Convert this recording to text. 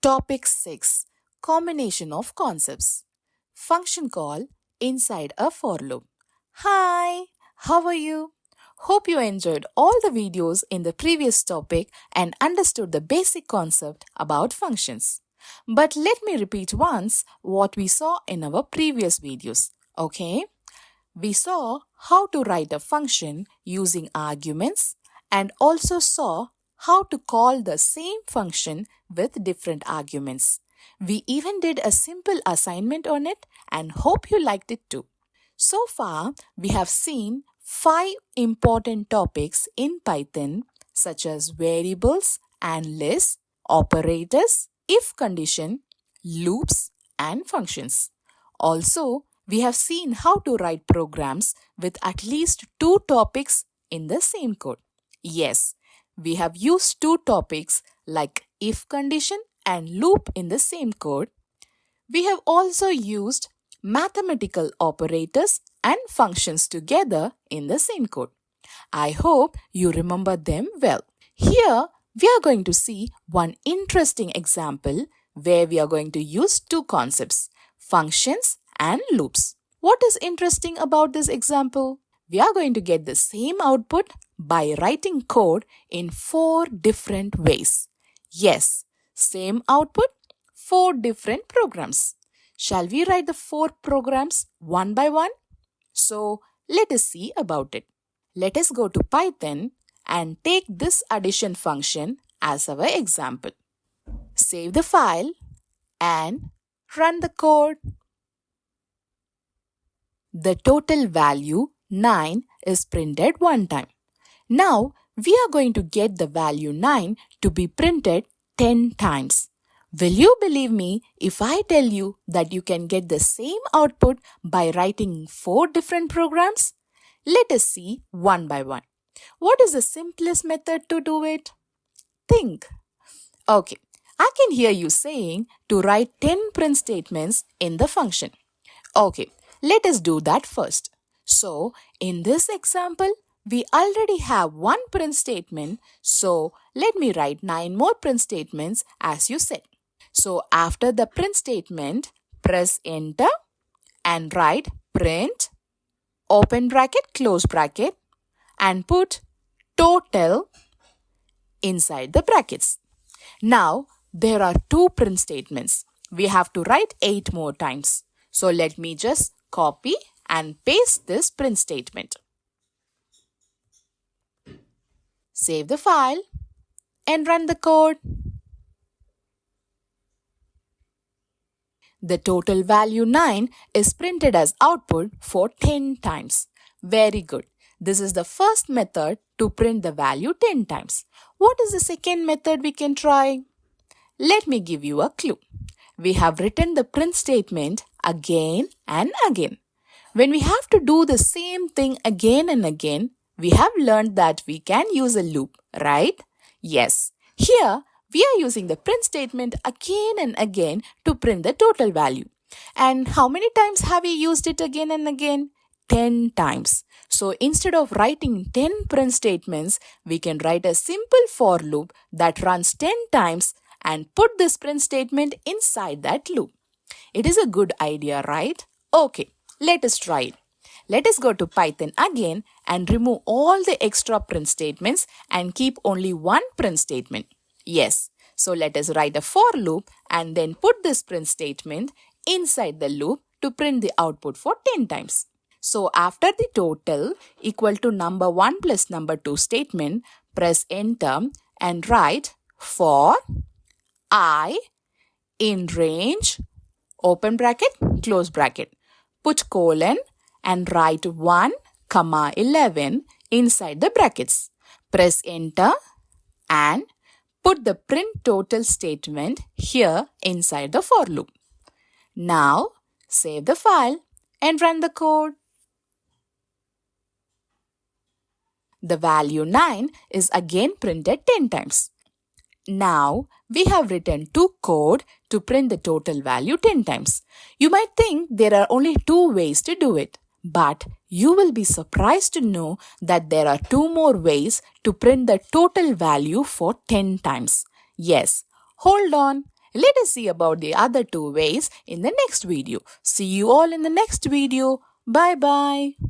Topic 6. Combination of concepts. Function call inside a for loop. Hi, how are you? Hope you enjoyed all the videos in the previous topic and understood the basic concept about functions. But let me repeat once what we saw in our previous videos. Okay? We saw how to write a function using arguments and also saw how to call the same function with different arguments. We even did a simple assignment on it and hope you liked it too. So far, we have seen 5 important topics in Python such as variables and lists, operators, if condition, loops, and functions. Also, we have seen how to write programs with at least 2 topics in the same code. Yes, we have used 2 topics like if condition and loop in the same code. We have also used mathematical operators and functions together in the same code. I hope you remember them well. Here, we are going to see one interesting example where we are going to use 2 concepts, functions and loops. What is interesting about this example? We are going to get the same output by writing code in 4 different ways. Yes, same output, 4 different programs. Shall we write the 4 programs one by one? So, let us see about it. Let us go to Python and take this addition function as our example. Save the file and run the code. The total value 9 is printed one time. Now, we are going to get the value 9 to be printed 10 times. Will you believe me if I tell you that you can get the same output by writing 4 different programs? Let us see one by one. What is the simplest method to do it? Think. Okay, I can hear you saying to write 10 print statements in the function. Okay, let us do that first. So, in this example, we already have one print statement. So, let me write 9 more print statements as you said. So, after the print statement, press enter and write print, open bracket, close bracket and put total inside the brackets. Now, there are 2 print statements. We have to write 8 more times. So, let me just copy and paste this print statement. Save the file and run the code. The total value 9 is printed as output for 10 times. Very good. This is the first method to print the value 10 times. What is the second method we can try? Let me give you a clue. We have written the print statement again and again. When we have to do the same thing again and again, we have learned that we can use a loop, right? Yes. Here, we are using the print statement again and again to print the total value. And how many times have we used it again and again? 10 times. So instead of writing 10 print statements, we can write a simple for loop that runs 10 times and put this print statement inside that loop. It is a good idea, right? Okay, let us try it. Let us go to Python again and remove all the extra print statements and keep only one print statement. Yes, so let us write a for loop and then put this print statement inside the loop to print the output for 10 times. So after the total equal to number 1 plus number 2 statement, press enter and write for I in range, open bracket, close bracket. Put colon and write 1, 11 inside the brackets. Press enter and put the print total statement here inside the for loop. Now, save the file and run the code. The value 9 is again printed 10 times. Now, we have written 2 code to print the total value 10 times. You might think there are only 2 ways to do it. But you will be surprised to know that there are 2 more ways to print the total value for 10 times. Yes, hold on. Let us see about the other two ways in the next video. See you all in the next video. Bye bye.